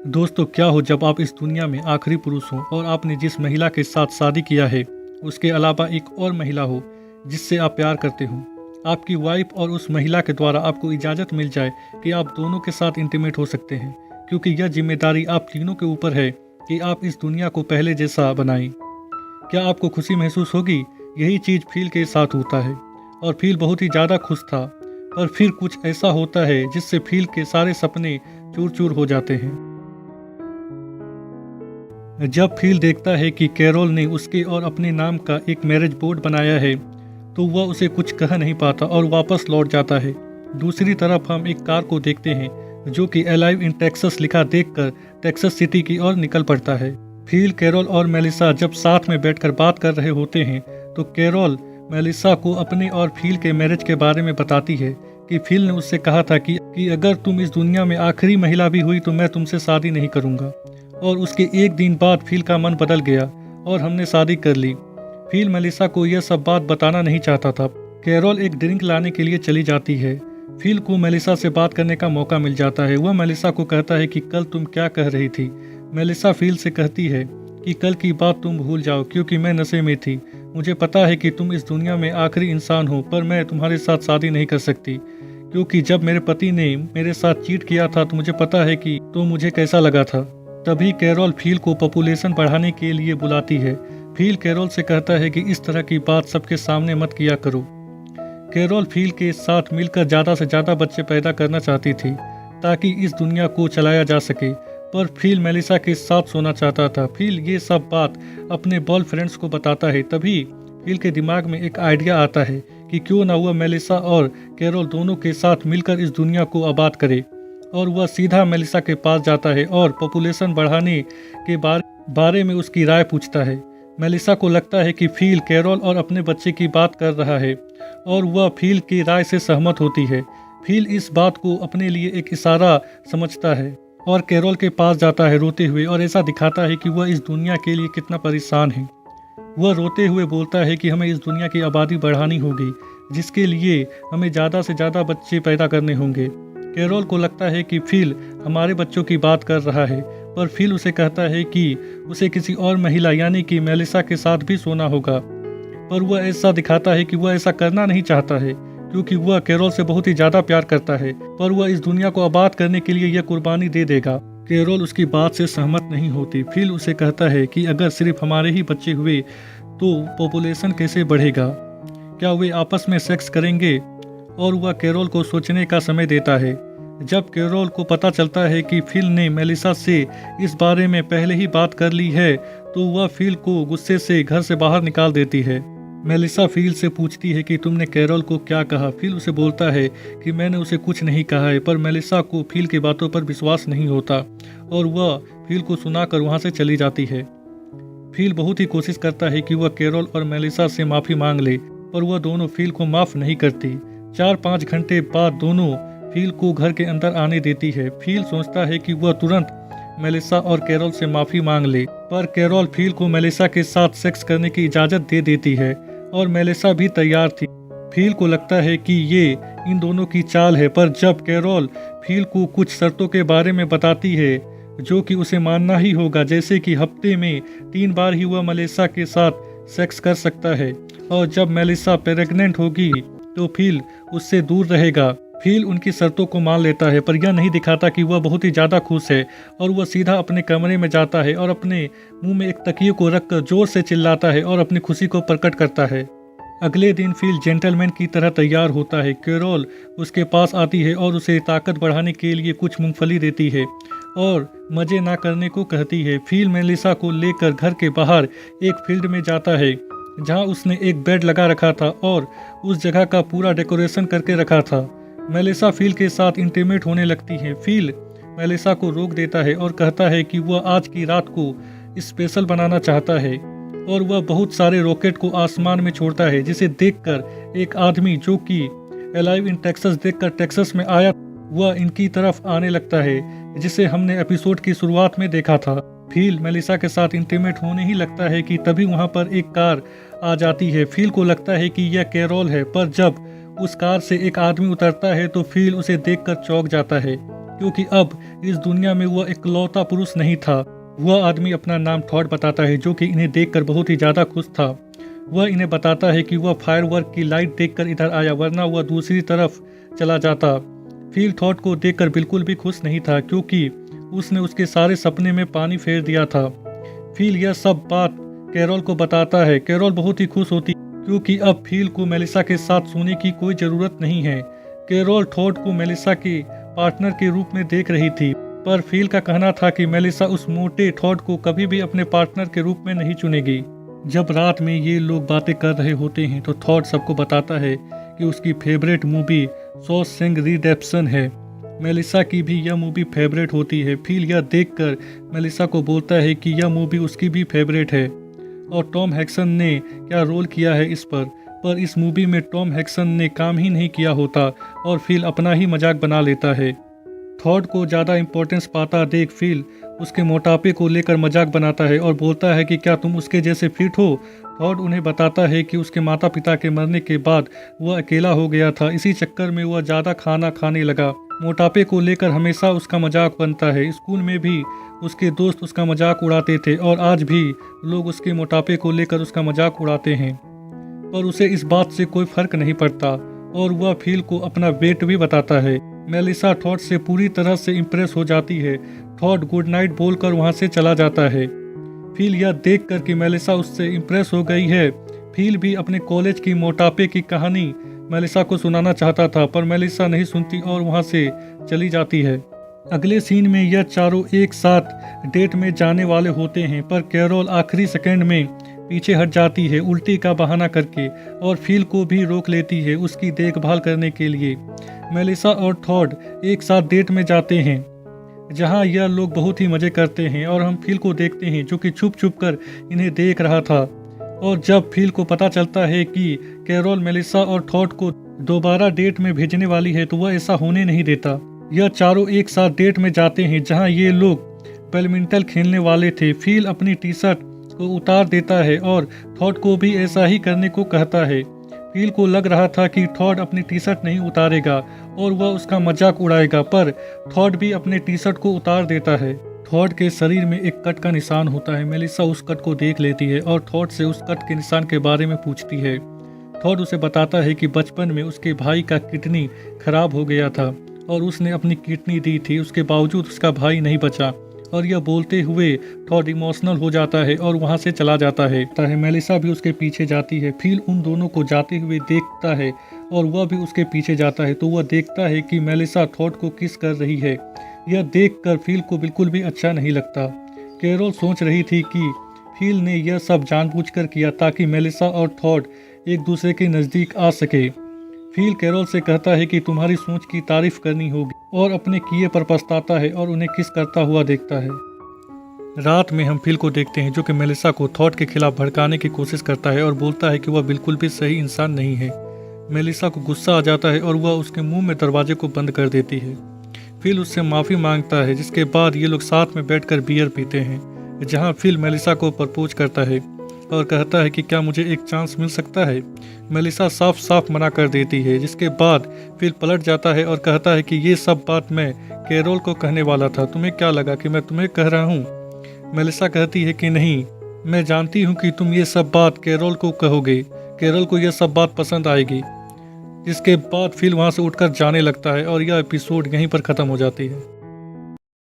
दोस्तों, क्या हो जब आप इस दुनिया में आखिरी पुरुष हो और आपने जिस महिला के साथ शादी किया है उसके अलावा एक और महिला हो जिससे आप प्यार करते हो। आपकी वाइफ और उस महिला के द्वारा आपको इजाज़त मिल जाए कि आप दोनों के साथ इंटीमेट हो सकते हैं, क्योंकि यह जिम्मेदारी आप तीनों के ऊपर है कि आप इस दुनिया को पहले जैसा बनाएं। क्या आपको खुशी महसूस होगी? यही चीज़ फील के साथ होता है और फील बहुत ही ज़्यादा खुश था, पर फिर कुछ ऐसा होता है जिससे फील के सारे सपने चूर चूर हो जाते हैं। जब फील देखता है कि कैरोल ने उसके और अपने नाम का एक मैरिज बोर्ड बनाया है तो वह उसे कुछ कह नहीं पाता और वापस लौट जाता है। दूसरी तरफ हम एक कार को देखते हैं जो कि अलाइव इन टेक्सास लिखा देखकर टेक्सास सिटी की ओर निकल पड़ता है। फील, कैरोल और मेलिसा जब साथ में बैठकर बात कर रहे होते हैं तो कैरोल मेलिसा को अपने और फील के मैरिज के बारे में बताती है कि फील ने उससे कहा था कि अगर तुम इस दुनिया में आखिरी महिला भी हुई तो मैं तुमसे शादी नहीं करूँगा। और उसके एक दिन बाद फील का मन बदल गया और हमने शादी कर ली। फील मेलिसा को यह सब बात बताना नहीं चाहता था। कैरोल एक ड्रिंक लाने के लिए चली जाती है। फील को मेलिसा से बात करने का मौका मिल जाता है। वह मेलिसा को कहता है कि कल तुम क्या कह रही थी। मेलिसा फील से कहती है कि कल की बात तुम भूल जाओ, क्योंकि मैं नशे में थी। मुझे पता है कि तुम इस दुनिया में आखिरी इंसान हो, पर मैं तुम्हारे साथ शादी नहीं कर सकती, क्योंकि जब मेरे पति ने मेरे साथ चीट किया था तो मुझे पता है कि तो मुझे कैसा लगा था। तभी कैरोल फील को पॉपुलेशन बढ़ाने के लिए बुलाती है। फील कैरोल से कहता है कि इस तरह की बात सबके सामने मत किया करो। कैरोल फील के साथ मिलकर ज़्यादा से ज़्यादा बच्चे पैदा करना चाहती थी ताकि इस दुनिया को चलाया जा सके, पर फील मेलिसा के साथ सोना चाहता था। फील ये सब बात अपने बॉयफ्रेंड्स को बताता है। तभी फील के दिमाग में एक आइडिया आता है कि क्यों ना वह मेलिसा और कैरोल दोनों के साथ मिलकर इस दुनिया को आबाद करे। और वह सीधा मेलिसा के पास जाता है और पॉपुलेशन बढ़ाने के बारे में उसकी राय पूछता है। मेलिसा को लगता है कि फील कैरोल और अपने बच्चे की बात कर रहा है और वह फील की राय से सहमत होती है। फील इस बात को अपने लिए एक इशारा समझता है और कैरोल के पास जाता है रोते हुए, और ऐसा दिखाता है कि वह इस दुनिया के लिए कितना परेशान है। वह रोते हुए बोलता है कि हमें इस दुनिया की आबादी बढ़ानी होगी, जिसके लिए हमें ज़्यादा से ज़्यादा बच्चे पैदा करने होंगे। कैरोल को लगता है कि फील हमारे बच्चों की बात कर रहा है, पर फील उसे कहता है कि उसे किसी और महिला यानी कि मेलिसा के साथ भी सोना होगा। पर वह ऐसा दिखाता है कि वह ऐसा करना नहीं चाहता है, क्योंकि वह कैरोल से बहुत ही ज़्यादा प्यार करता है, पर वह इस दुनिया को आबाद करने के लिए यह कुर्बानी दे देगा। कैरोल उसकी बात से सहमत नहीं होती। फील उसे कहता है कि अगर सिर्फ हमारे ही बच्चे हुए तो पॉपुलेशन कैसे बढ़ेगा? क्या वे आपस में सेक्स करेंगे? और वह कैरोल को सोचने का समय देता है। जब कैरोल को पता चलता है कि फील ने मेलिसा से इस बारे में पहले ही बात कर ली है तो वह फील को गुस्से से घर से बाहर निकाल देती है। मेलिसा फील से पूछती है कि तुमने कैरोल को क्या कहा। फील उसे बोलता है कि मैंने उसे कुछ नहीं कहा है, पर मेलिसा को फील की बातों पर विश्वास नहीं होता और वह फील को सुनाकर वहां से चली जाती है। फील बहुत ही कोशिश करता है कि वह कैरोल और मेलिसा से माफ़ी मांग ले, पर वह दोनों फील को माफ़ नहीं करती। 4-5 घंटे बाद दोनों फील को घर के अंदर आने देती है। फील सोचता है कि वह तुरंत मेलिसा और कैरोल से माफ़ी मांग ले, पर कैरोल फील को मेलिसा के साथ सेक्स करने की इजाज़त दे देती है और मेलिसा भी तैयार थी। फील को लगता है कि ये इन दोनों की चाल है, पर जब कैरोल फील को कुछ शर्तों के बारे में बताती है जो कि उसे मानना ही होगा, जैसे कि हफ्ते में 3 बार ही वह मेलिसा के साथ सेक्स कर सकता है और जब मेलिसा प्रेग्नेंट होगी तो फील उससे दूर रहेगा। फील उनकी शर्तों को मान लेता है, पर यह नहीं दिखाता कि वह बहुत ही ज़्यादा खुश है और वह सीधा अपने कमरे में जाता है और अपने मुंह में एक तकिए को रखकर जोर से चिल्लाता है और अपनी खुशी को प्रकट करता है। अगले दिन फील जेंटलमैन की तरह तैयार होता है। कैरोल उसके पास आती है और उसे ताकत बढ़ाने के लिए कुछ मूंगफली देती है और मज़े ना करने को कहती है। फील मेलिसा को लेकर घर के बाहर एक फील्ड में जाता है जहां उसने एक बेड लगा रखा था और उस जगह का पूरा डेकोरेशन करके रखा था। मेलिसा फील के साथ इंटीमेट होने लगती है। फील मेलिसा को रोक देता है और कहता है कि वह आज की रात को स्पेशल बनाना चाहता है और वह बहुत सारे रॉकेट को आसमान में छोड़ता है, जिसे देखकर एक आदमी जो कि अलाइव इन टेक्सास देखकर टेक्सास में आया वह इनकी तरफ आने लगता है, जिसे हमने एपिसोड की शुरुआत में देखा था। फील मेलिसा के साथ इंटीमेट होने ही लगता है कि तभी वहां पर एक कार आ जाती है। फील को लगता है कि यह कैरोल है, पर जब उस कार से एक आदमी उतरता है तो फील उसे देखकर चौंक जाता है। क्योंकि अब इस दुनिया में वह इकलौता पुरुष नहीं था। वह आदमी अपना नाम थॉड बताता है, जो कि इन्हें देखकर बहुत ही ज़्यादा खुश था। वह इन्हें बताता है कि वह फायरवर्क की लाइट देखकर इधर आया, वरना वह दूसरी तरफ चला जाता। फील थॉड को देखकर बिल्कुल भी खुश नहीं था, क्योंकि उसने उसके सारे सपने में पानी फेर दिया था। फील यह सब बात कैरोल को बताता है। कैरोल बहुत ही खुश होती, क्योंकि अब फील को मेलिसा के साथ सोने की कोई ज़रूरत नहीं है। कैरोल थॉड को मेलिसा के पार्टनर के रूप में देख रही थी, पर फील का कहना था कि मेलिसा उस मोटे थॉड को कभी भी अपने पार्टनर के रूप में नहीं चुनेगी। जब रात में ये लोग बातें कर रहे होते हैं तो थॉड सबको बताता है कि उसकी फेवरेट मूवी शॉशैंक रिडेम्पशन है। मेलिसा की भी यह मूवी फेवरेट होती है। फील यह देखकर मेलिसा को बोलता है कि यह मूवी उसकी भी फेवरेट है और टॉम हैक्सन ने क्या रोल किया है इस पर इस मूवी में टॉम हैक्सन ने काम ही नहीं किया होता और फील अपना ही मजाक बना लेता है। थॉड को ज़्यादा इम्पोर्टेंस पाता देख फील उसके मोटापे को लेकर मजाक बनाता है और बोलता है कि क्या तुम उसके जैसे फिट हो। थॉड उन्हें बताता है कि उसके माता पिता के मरने के बाद वह अकेला हो गया था, इसी चक्कर में वह ज़्यादा खाना खाने लगा। मोटापे को लेकर हमेशा उसका मजाक बनता है। स्कूल में भी उसके दोस्त उसका मजाक उड़ाते थे और आज भी लोग उसके मोटापे को लेकर उसका मजाक उड़ाते हैं, पर उसे इस बात से कोई फर्क नहीं पड़ता और वह फील को अपना वेट भी बताता है। मेलिसा थॉड से पूरी तरह से इम्प्रेस हो जाती है। थॉड गुड नाइट बोलकर वहां से चला जाता है। फील यह देखकर कि मेलिसा उससे इम्प्रेस हो गई है, फील भी अपने कॉलेज की मोटापे की कहानी मेलिसा को सुनाना चाहता था, पर मेलिसा नहीं सुनती और वहां से चली जाती है। अगले सीन में यह चारों एक साथ डेट में जाने वाले होते हैं, पर कैरोल आखिरी सेकंड में पीछे हट जाती है उल्टी का बहाना करके और फील को भी रोक लेती है उसकी देखभाल करने के लिए। मेलिसा और थॉड एक साथ डेट में जाते हैं, जहां यह लोग बहुत ही मजे करते हैं और हम फील को देखते हैं जो कि छुप छुप कर इन्हें देख रहा था। और जब फील को पता चलता है कि कैरोल मेलिसा और थॉड को दोबारा डेट में भेजने वाली है, तो वह ऐसा होने नहीं देता। यह चारों एक साथ डेट में जाते हैं जहां ये लोग बैडमिंटन खेलने वाले थे। फील अपनी टी शर्ट को उतार देता है और थॉड को भी ऐसा ही करने को कहता है। फील को लग रहा था कि थॉड अपनी टी शर्ट नहीं उतारेगा और वह उसका मजाक उड़ाएगा, पर थॉड भी अपने टी शर्ट को उतार देता है। थॉड के शरीर में एक कट का निशान होता है। मेलिसा उस कट को देख लेती है और थॉड से उस कट के निशान के बारे में पूछती है। थॉड उसे बताता है कि बचपन में उसके भाई का किडनी खराब हो गया था और उसने अपनी किडनी दी थी, उसके बावजूद उसका भाई नहीं बचा। और यह बोलते हुए थॉड इमोशनल हो जाता है और वहां से चला जाता है। मेलिसा भी उसके पीछे जाती है। फील उन दोनों को जाते हुए देखता है और वह भी उसके पीछे जाता है, तो वह देखता है कि मेलिसा थॉड को किस कर रही है। यह देखकर फील को बिल्कुल भी अच्छा नहीं लगता। कैरोल सोच रही थी कि फील ने यह सब जानबूझकर किया ताकि मेलिसा और थॉड एक दूसरे के नज़दीक आ सके। फील कैरोल से कहता है कि तुम्हारी सोच की तारीफ करनी होगी और अपने किए पर पछताता है और उन्हें किस करता हुआ देखता है। रात में हम फील को देखते हैं जो कि मेलिसा को थॉड के खिलाफ भड़काने की कोशिश करता है और बोलता है कि वह बिल्कुल भी सही इंसान नहीं है। मेलिसा को गुस्सा आ जाता है और वह उसके मुंह में दरवाजे को बंद कर देती है। फील उससे माफ़ी मांगता है, जिसके बाद ये लोग साथ में बैठकर बियर पीते हैं, जहाँ फील मेलिसा को प्रपोज करता है और कहता है कि क्या मुझे एक चांस मिल सकता है। मेलिसा साफ साफ मना कर देती है, जिसके बाद फील पलट जाता है और कहता है कि ये सब बात मैं कैरोल को कहने वाला था, तुम्हें क्या लगा कि मैं तुम्हें कह रहा हूँ। मेलिसा कहती है कि नहीं, मैं जानती हूँ कि तुम ये सब बात कैरोल को कहोगे, कैरोल को यह सब बात पसंद आएगी। जिसके बाद फील वहाँ से उठकर जाने लगता है और यह एपिसोड यहीं पर ख़त्म हो जाती है।